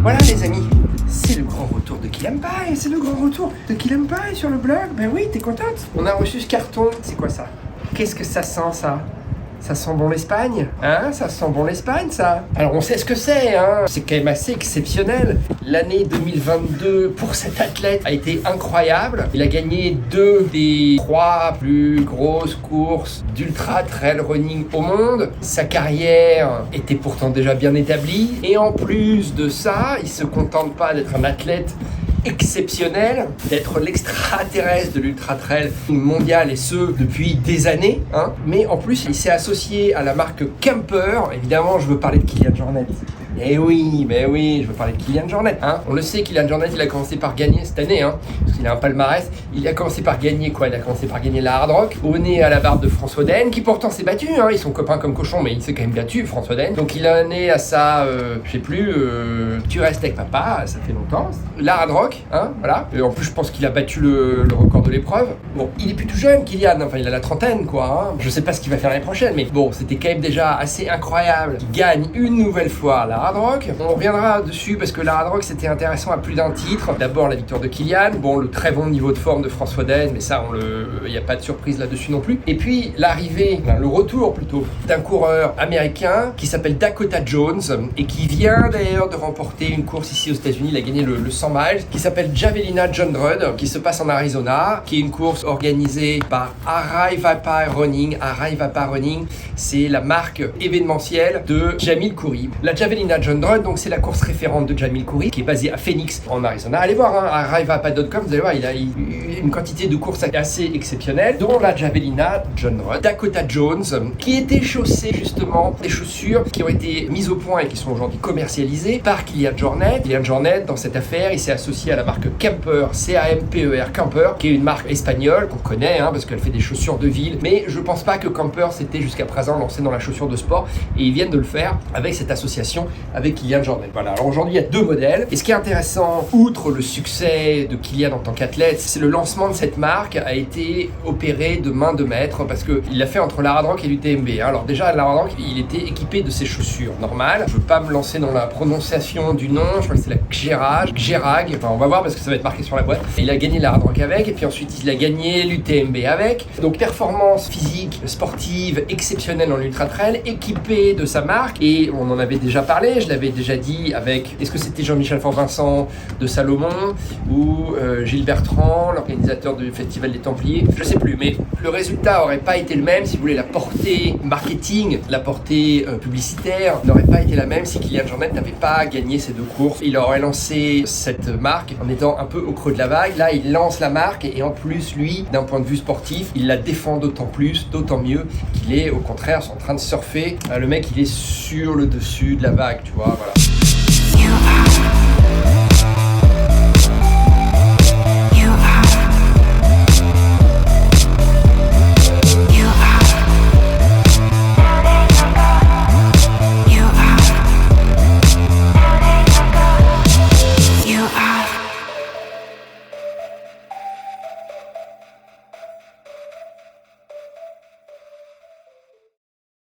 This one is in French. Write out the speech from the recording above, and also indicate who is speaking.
Speaker 1: Voilà les amis, c'est le grand retour de Kylian Paye, c'est le grand retour de Kylian Paye sur le blog. Ben oui, t'es contente? On a reçu ce carton, c'est quoi ça? Qu'est-ce que ça sent ça? Ça sent bon l'Espagne, hein? Ça sent bon l'Espagne, ça. Alors on sait ce que c'est, hein? C'est quand même assez exceptionnel. L'année 2022 pour cet athlète a été incroyable. Il a gagné 2 des 3 plus grosses courses d'ultra trail running au monde. Sa carrière était pourtant déjà bien établie. Et en plus de ça, il se contente pas d'être un athlète exceptionnel, d'être l'extraterrestre de l'ultra trail mondial et ce depuis des années, hein. Mais en plus il s'est associé à la marque Camper. Évidemment je veux parler de Kylian Jornet. Eh oui, mais oui, je veux parler de Kylian Jornet, hein. On le sait, Kylian Jornet, il a commencé par gagner cette année, hein, parce qu'il a un palmarès. Il a commencé par gagner quoi? Il a commencé par gagner la Hard Rock, au nez à la barbe de François Den, qui pourtant s'est battu, hein. Ils sont copains comme cochons, mais il s'est quand même battu, François Den. Donc il a un nez à ça, je sais plus, tu restes avec papa, ça fait longtemps. La Hard Rock, hein, voilà. Et en plus, je pense qu'il a battu le record de l'épreuve. Bon, il est plus tout jeune, Kylian, enfin il a la trentaine, quoi, hein. Je sais pas ce qu'il va faire l'année prochaine, mais bon, c'était quand même déjà assez incroyable qu'il gagne une nouvelle fois la Hard Rock. On reviendra dessus parce que la Hard Rock c'était intéressant à plus d'un titre. D'abord la victoire de Kylian, bon le très bon niveau de forme de François Den, mais ça il n'y a pas de surprise là-dessus non plus. Et puis l'arrivée, le retour plutôt, d'un coureur américain qui s'appelle Dakota Jones et qui vient d'ailleurs de remporter une course ici aux États-Unis. Il a gagné le 100 miles, qui s'appelle Javelina John Rudd, qui se passe en Arizona, qui est une course organisée par Arrivapa Running. Arrivapa Running, c'est la marque événementielle de Jamil Khoury. La Javelina John Rudd, donc c'est la course référente de Jamil Khoury, qui est basée à Phoenix, en Arizona. Allez voir, hein, arrivapa.com, vous allez voir, il a une quantité de courses assez exceptionnelle, dont la Javelina John Rudd. Dakota Jones, qui était chaussée justement des chaussures qui ont été mises au point et qui sont aujourd'hui commercialisées par Kylian Jornet. Kylian Jornet, dans cette affaire, il s'est associé à la marque Camper, C-A-M-P-E-R, Camper, qui est une marque espagnole qu'on connaît, hein, parce qu'elle fait des chaussures de ville. Mais je pense pas que Camper s'était jusqu'à présent lancé dans la chaussure de sport, et ils viennent de le faire avec cette association avec Kylian Jornet. Voilà, alors aujourd'hui il y a 2 modèles. Et ce qui est intéressant, outre le succès de Kylian en tant qu'athlète, c'est le lancement de cette marque a été opéré de main de maître, parce qu'il l'a fait entre la Hard Rock et l'UTMB. Alors déjà, la Hard Rock, il était équipé de ses chaussures normales. Je veux pas me lancer dans la prononciation du nom, je crois que c'est la Gérag, enfin on va voir parce que ça va être marqué sur la boîte. Et il a gagné la Hard Rock avec, et puis ensuite il a gagné l'UTMB avec. Donc performance physique, sportive, exceptionnelle en ultra trail, équipé de sa marque. Et on en avait déjà parlé, je l'avais déjà dit avec, est-ce que c'était Jean-Michel Fort-Vincent de Salomon ou Gilles Bertrand, l'organisateur du Festival des Templiers, je sais plus, mais le résultat aurait pas été le même si vous voulez. La portée marketing, la portée publicitaire n'aurait pas été la même si Kylian Jornet n'avait pas gagné ces 2 courses. Il aurait lancé cette marque en étant un peu au creux de la vague. Là, il lance la marque et en plus, lui, d'un point de vue sportif, il la défend d'autant plus, d'autant mieux qu'il est au contraire en train de surfer. Le mec, il est sur le dessus de la vague, tu vois, voilà.